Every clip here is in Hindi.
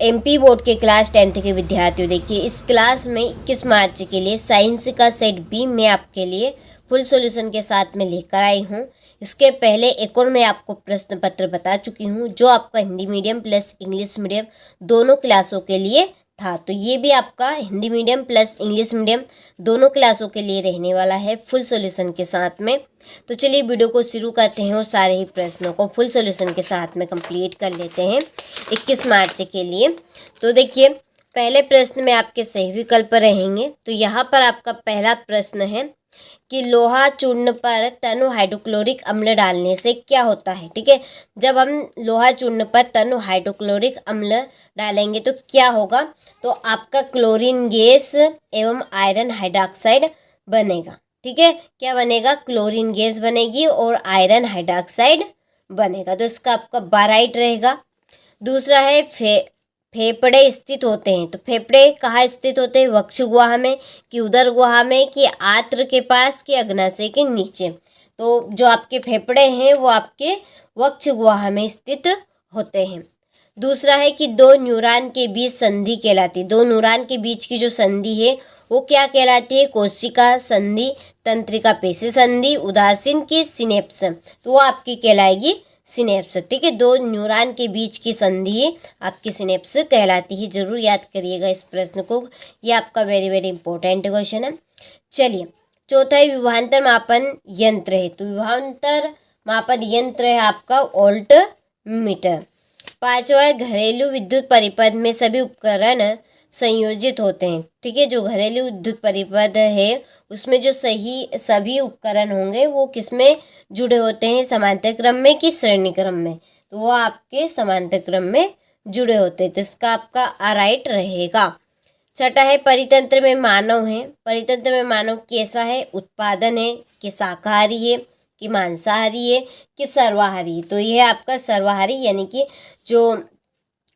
एमपी बोर्ड के क्लास 10th के विद्यार्थियों, देखिए इस क्लास में 21 मार्च के लिए साइंस का सेट बी मैं आपके लिए फुल सॉल्यूशन के साथ में लेकर आई हूँ। इसके पहले एक और मैं आपको प्रश्न पत्र बता चुकी हूँ जो आपका Hindi medium plus English medium दोनों क्लासों के लिए था। तो ये भी आपका Hindi medium plus English medium दोनों क्लासों के लिए रहने वाला है फुल सॉल्यूशन के साथ में। तो चलिए वीडियो को शुरू करते हैं और सारे ही प्रश्नों को फुल सॉल्यूशन के साथ में कंप्लीट कर लेते हैं 21 मार्च के लिए। तो देखिए पहले प्रश्न में आपके सही विकल्प रहेंगे। तो यहाँ पर आपका पहला प्रश्न है कि लोहा चूर्ण पर तनु हाइड्रोक्लोरिक अम्ल डालने से क्या होता है। ठीक है, जब हम लोहा चूर्ण पर तनु हाइड्रोक्लोरिक अम्ल डालेंगे तो क्या होगा, तो आपका क्लोरीन गैस एवं आयरन हाइड्रोक्साइड बनेगा। ठीक है, क्या बनेगा, क्लोरीन गैस बनेगी और आयरन हाइड्रोक्साइड बनेगा। तो इसका आपका बाराइट रहेगा। दूसरा है फेफड़े स्थित होते हैं। तो फेफड़े कहाँ स्थित होते हैं, वक्ष गुहा में कि उदर गुहा में कि आंत्र के पास कि अग्नाशय के नीचे। तो जो आपके फेफड़े हैं वो आपके वक्ष गुहा में स्थित होते हैं। दूसरा है कि दो न्यूरॉन के बीच संधि कहलाती है। दो न्यूरॉन के बीच की जो संधि है वो क्या कहलाती है, कोशिका संधि, तंत्रिका पेशी संधि, उदासीन की सिनेप्स। तो वो आपकी कहलाएगी सिनेप्स। ठीक है, दो न्यूरॉन के बीच की संधि आपकी सिनेप्स कहलाती है। जरूर याद करिएगा इस प्रश्न को, ये आपका वेरी वेरी इंपॉर्टेंट क्वेश्चन है। चलिए चौथा है विभवांतर मापन यंत्र है। तो विभवांतर मापन यंत्र है आपका वोल्ट मीटर। पांचवा है घरेलू विद्युत परिपथ में सभी उपकरण संयोजित होते हैं। ठीक है, जो घरेलू विद्युत परिपथ है उसमें जो सभी उपकरण होंगे वो किसमें जुड़े होते हैं, समांतर क्रम में कि श्रेणी क्रम में। तो वो आपके समांतर क्रम में जुड़े होते हैं। तो इसका आपका राइट रहेगा। छठा है परितंत्र में मानव है। परितंत्र में मानव कैसा है, उत्पादन है कि शाकाहारी है कि मांसाहारी है कि सर्वाहारी। तो यह आपका सर्वाहारी, यानी कि जो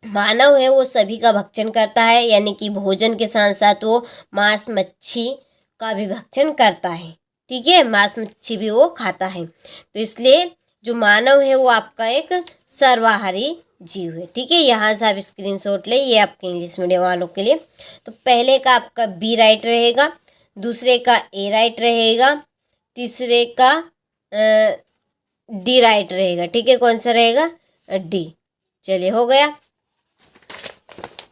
मानव है वो सभी का भक्षण करता है, यानी कि भोजन के साथ साथ वो मांस मच्छी का भी भक्षण करता है। ठीक है, मांस मच्छी भी वो खाता है। तो इसलिए जो मानव है वो आपका एक सर्वाहारी जीव है। ठीक है, यहाँ से आप स्क्रीनशॉट ले, ये आपके इंग्लिश मीडियम वालों के लिए। तो पहले का आपका बी राइट रहेगा, दूसरे का ए राइट रहेगा, तीसरे का डी राइट रहेगा। ठीक है, कौन सा रहेगा, डी। चलिए हो गया।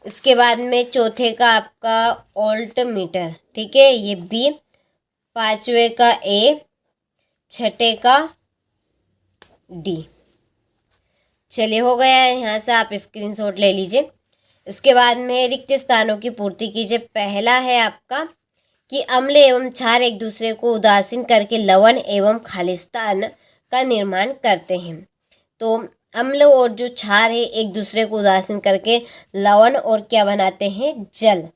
इसके बाद में चौथे का आपका वोल्ट मीटर। ठीक है, ये बी। पांचवे का ए, छठे का डी। चलिए हो गया है, यहाँ से आप स्क्रीनशॉट ले लीजिए। इसके बाद में रिक्त स्थानों की पूर्ति कीजिए। पहला है आपका कि अम्ल एवं क्षार एक दूसरे को उदासीन करके लवण एवं खालिस्तान का निर्माण करते हैं। तो अम्ल और जो क्षार है एक दूसरे को उदासीन करके लवण और क्या बनाते हैं, जल।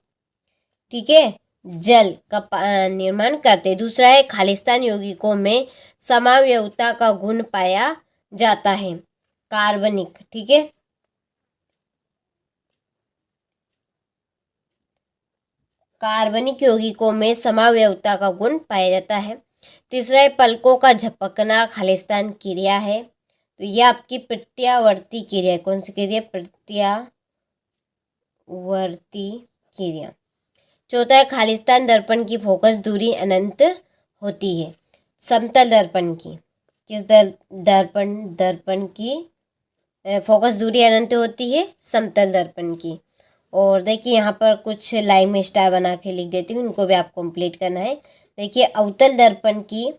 ठीक है, जल का निर्माण करते हैं। दूसरा है खालिस्तान यौगिकों में समावयवता का गुण पाया जाता है, कार्बनिक। ठीक है, कार्बनिक यौगिकों में समावयवता का गुण पाया जाता है। तीसरा है पलकों का झपकना खालिस्तान क्रिया है। तो यह आपकी प्रत्यावर्ती क्रिया है। कौन सी क्रिया, प्रत्यावर्ती क्रिया। चौथा है खालिस्तान दर्पण की फोकस दूरी अनंत होती है। समतल दर्पण की, किस दर्पण की फोकस दूरी अनंत होती है, समतल दर्पण की। और देखिए यहाँ पर कुछ लाइन में स्टार बना के लिख देती हूँ, इनको भी आपको कंप्लीट करना है। देखिए अवतल दर्पण की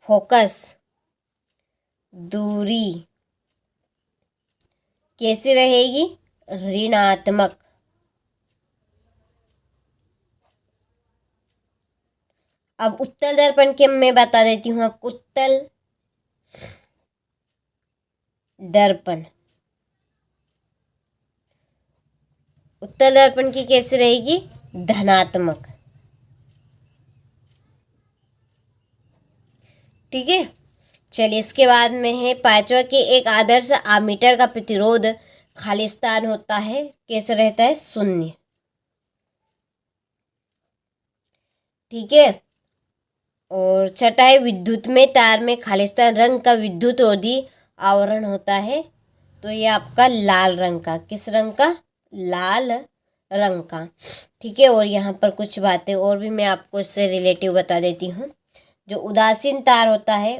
फोकस दूरी कैसी रहेगी, ऋणात्मक। अब उत्तल दर्पण के मैं बता देती हूँ आपको। उत्तल दर्पण की कैसे रहेगी, धनात्मक। ठीक है, चलिए इसके बाद में है पांचवा कि एक आदर्श आमीटर का प्रतिरोध खालिस्तान होता है, कैसे रहता है, शून्य। ठीक है, और छठा है विद्युत में तार में खालिस्तान रंग का विद्युत रोधी आवरण होता है, तो ये आपका लाल रंग का, किस रंग का, लाल रंग का। ठीक है, और यहाँ पर कुछ बातें और भी मैं आपको इससे रिलेटिव बता देती हूँ। जो उदासीन तार होता है,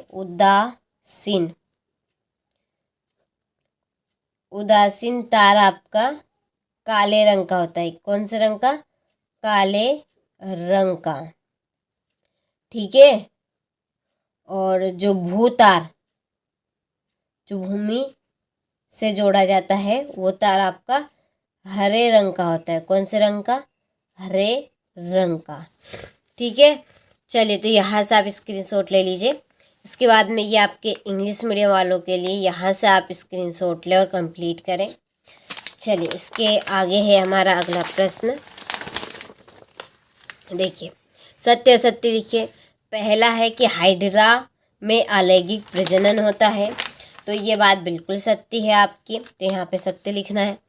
उदासीन तार आपका काले रंग का होता है। कौन से रंग का, काले रंग का। ठीक है, और जो भूतार, जो भूमि से जोड़ा जाता है, वो तार आपका हरे रंग का होता है। कौन से रंग का, हरे रंग का। ठीक है, चलिए तो यहाँ से आप स्क्रीनशॉट ले लीजिए। इसके बाद में ये आपके इंग्लिश मीडियम वालों के लिए यहाँ से आप स्क्रीनशॉट लें और कंप्लीट करें। चलिए इसके आगे है हमारा अगला प्रश्न। देखिए सत्य असत्य लिखिए। पहला है कि हाइड्रा में अलैंगिक प्रजनन होता है, तो ये बात बिल्कुल सत्य है आपकी, तो यहाँ पे सत्य लिखना है।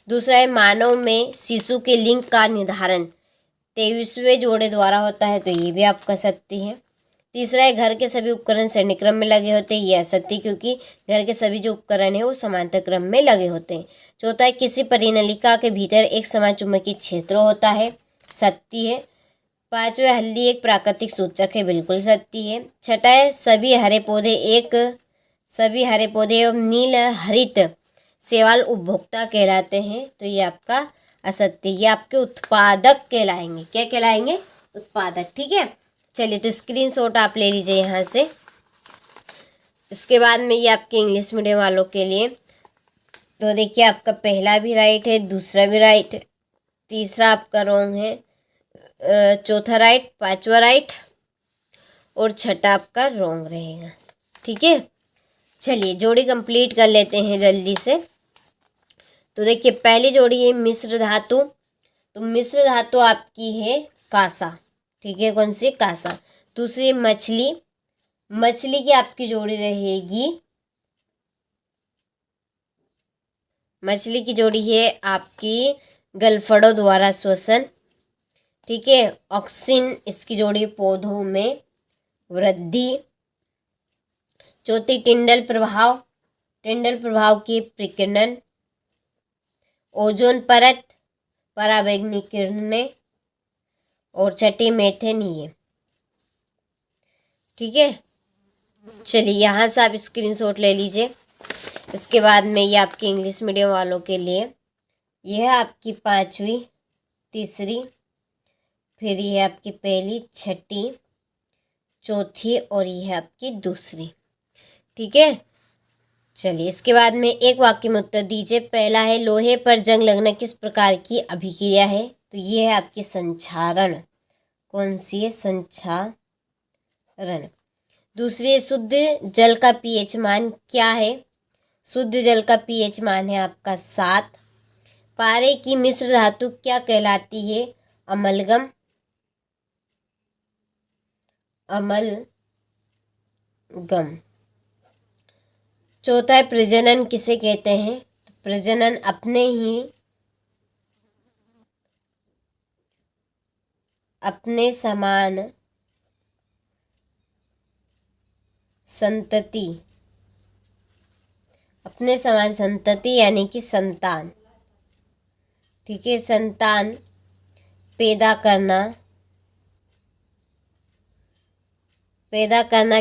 दूसरा है मानव में शिशु के लिंग का निर्धारण 23वें जोड़े द्वारा होता है, तो ये भी आपका सत्य है। तीसरा है घर के सभी उपकरण श्रेणी क्रम में लगे होते हैं, ये असत्य, क्योंकि घर के सभी जो उपकरण हैं वो समांतर क्रम में लगे होते हैं। चौथा है किसी परिनलिका के भीतर एक समान चुंबकीय क्षेत्र होता है, सत्य है। पांचवा हल्दी एक प्राकृतिक सूचक है, बिल्कुल सत्य है। छठा है सभी हरे पौधे एवं नील हरित शैवाल उपभोक्ता कहलाते हैं, तो ये आपका असत्य, ये आपके उत्पादक कहलाएंगे। क्या कहलाएंगे, उत्पादक। ठीक है, चलिए तो स्क्रीनशॉट आप ले लीजिए यहाँ से। इसके बाद में ये आपके इंग्लिश मीडियम वालों के लिए, तो देखिए आपका पहला भी राइट है, दूसरा भी राइट है, तीसरा आपका रॉन्ग है, चौथा राइट, पांचवा राइट और छठा आपका रॉन्ग रहेगा। ठीक है, चलिए जोड़ी कंप्लीट कर लेते हैं जल्दी से। तो देखिए पहली जोड़ी है मिश्र धातु, तो मिश्र धातु आपकी है कांसा। ठीक है, कौन सी, कांसा। दूसरी मछली की आपकी जोड़ी रहेगी, मछली की जोड़ी है आपकी गलफड़ों द्वारा श्वसन। ठीक है, ऑक्सिन इसकी जोड़ी पौधों में वृद्धि। चौथी टिंडल प्रभाव की प्रकीर्णन। ओजोन परत, पराबैंगनी किरणें और छठी मेथेन ये। ठीक है, चलिए यहाँ से आप स्क्रीनशॉट ले लीजिए। इसके बाद में ये आपके इंग्लिश मीडियम वालों के लिए, यह है आपकी पांचवी, तीसरी, फिर ये है आपकी पहली, छठी, चौथी और ये है आपकी दूसरी। ठीक है, चलिए इसके बाद में एक वाक्य में उत्तर दीजिए। पहला है लोहे पर जंग लगना किस प्रकार की अभिक्रिया है, तो ये है आपकी संक्षारण। कौन सी है, संक्षारण। दूसरी है शुद्ध जल का पीएच मान क्या है, शुद्ध जल का पीएच मान है आपका 7। पारे की मिश्र धातु क्या कहलाती है, अमलगम। चौथा है प्रजनन किसे कहते हैं, तो प्रजनन अपने समान संतति यानी कि संतान। ठीक है, संतान पैदा करना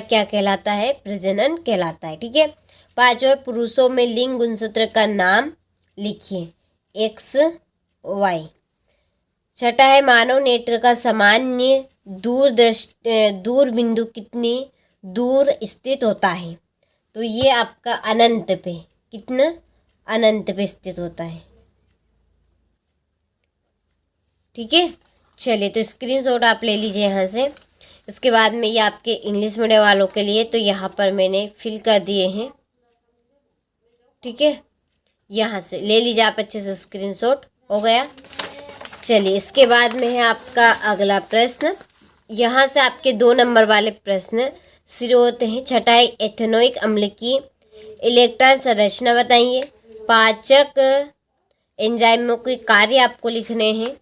क्या कहलाता है, प्रजनन कहलाता है। ठीक है, पांचवा पुरुषों में लिंग गुणसूत्र का नाम लिखिए, XY। छठा है मानव नेत्र का सामान्य दूर बिंदु कितनी दूर स्थित होता है, तो ये आपका अनंत पे, कितना, अनंत पे स्थित होता है। ठीक है, चलिए तो स्क्रीनशॉट आप ले लीजिए यहाँ से। इसके बाद में ये आपके इंग्लिश मीडियम वालों के लिए, तो यहाँ पर मैंने फिल कर दिए हैं। ठीक है, यहाँ से ले लीजिए आप अच्छे से स्क्रीनशॉट, हो गया। चलिए इसके बाद में है आपका अगला प्रश्न। यहाँ से आपके 2 नंबर वाले प्रश्न शुरू होते हैं। छठा है एथेनोइक अम्ल की इलेक्ट्रॉन संरचना बताइए। पाचक एंजाइमों के कार्य आपको लिखने हैं।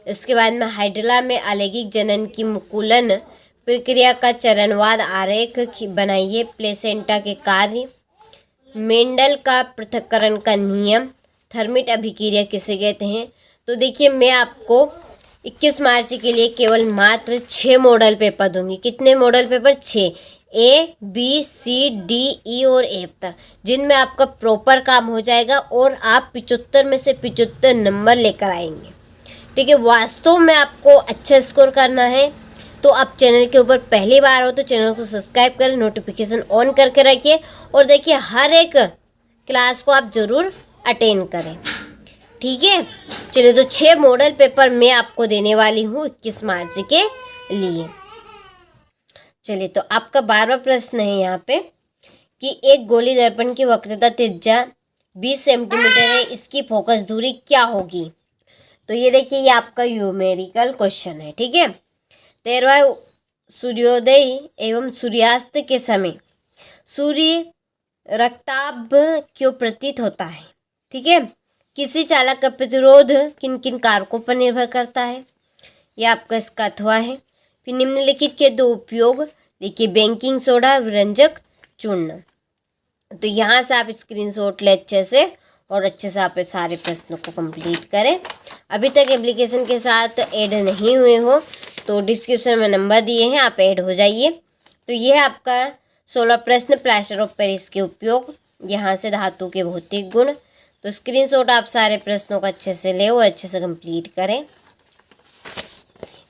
इसके बाद में हाइड्रा में अलैंगिक जनन की मुकुलन प्रक्रिया का चरणवाद आरेख बनाइए। प्लेसेंटा के कार्य, मेंडल का पृथक्करण का नियम, थर्मिट अभिक्रिया किसे कहते हैं। तो देखिए मैं आपको 21 मार्च के लिए केवल मात्र 6 मॉडल पेपर दूंगी। कितने model paper? 6, A, B, C, D, E और F तक, जिनमें आपका प्रॉपर काम हो जाएगा और आप 75 में से 75 नंबर लेकर आएंगे। ठीक है, वास्तव में आपको अच्छा स्कोर करना है तो आप चैनल के ऊपर पहली बार हो तो चैनल को सब्सक्राइब करें, नोटिफिकेशन ऑन करके रखिए और देखिए हर एक क्लास को आप ज़रूर अटेंड करें। ठीक है, चलिए तो 6 मॉडल पेपर मैं आपको देने वाली हूँ 21 मार्च के लिए। चलिए तो आपका 12वां प्रश्न है यहाँ पे कि एक गोली दर्पण की वक्रता त्रिज्या 20 सेंटीमीटर है, इसकी फोकस दूरी क्या होगी। तो ये देखिए ये आपका न्यूमेरिकल क्वेश्चन है। ठीक है, 13वां सूर्योदय एवं सूर्यास्त के समय सूर्य रक्ताभ क्यों प्रतीत होता है। ठीक है, किसी चालक का प्रतिरोध किन किन कारकों पर निर्भर करता है, यह आपका इसका अथवा है। फिर निम्नलिखित के 2 उपयोग देखिए, बेकिंग सोडा, व्यंजक चूर्ण। तो यहाँ से आप स्क्रीनशॉट ले अच्छे से और अच्छे से आप सारे प्रश्नों को कंप्लीट करें। अभी तक एप्लीकेशन के साथ ऐड नहीं हुए हो तो डिस्क्रिप्शन में नंबर दिए हैं, आप ऐड हो जाइए। तो ये है आपका 16 प्रश्न, प्लास्टर ऑफ पेरिस के उपयोग, यहाँ से धातु के भौतिक गुण। तो स्क्रीनशॉट आप सारे प्रश्नों को अच्छे से ले और अच्छे से कंप्लीट करें।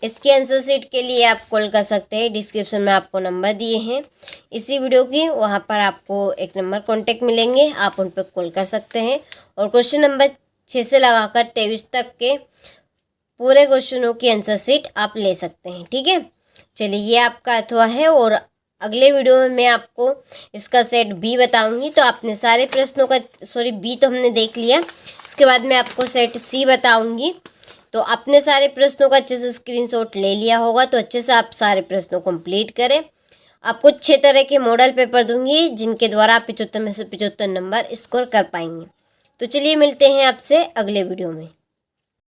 इसके आंसर शीट के लिए आप कॉल कर सकते हैं, डिस्क्रिप्शन में आपको नंबर दिए हैं इसी वीडियो की, वहाँ पर आपको एक नंबर कॉन्टेक्ट मिलेंगे, आप उन पर कॉल कर सकते हैं और क्वेश्चन नंबर 6 से लगाकर 23 तक के पूरे क्वेश्चनों की आंसर शीट आप ले सकते हैं। ठीक है, चलिए ये आपका अथवा है और अगले वीडियो में मैं आपको इसका सेट बी बताऊंगी। तो आपने सारे प्रश्नों का बी तो हमने देख लिया, इसके बाद मैं आपको सेट सी बताऊंगी। तो आपने सारे प्रश्नों का अच्छे से स्क्रीनशॉट ले लिया होगा, तो अच्छे से आप सारे प्रश्नों कंप्लीट करें। आपको 6 तरह के मॉडल पेपर दूंगी जिनके द्वारा आप 75 में से 75 नंबर स्कोर कर पाएंगे। तो चलिए मिलते हैं आपसे अगले वीडियो में।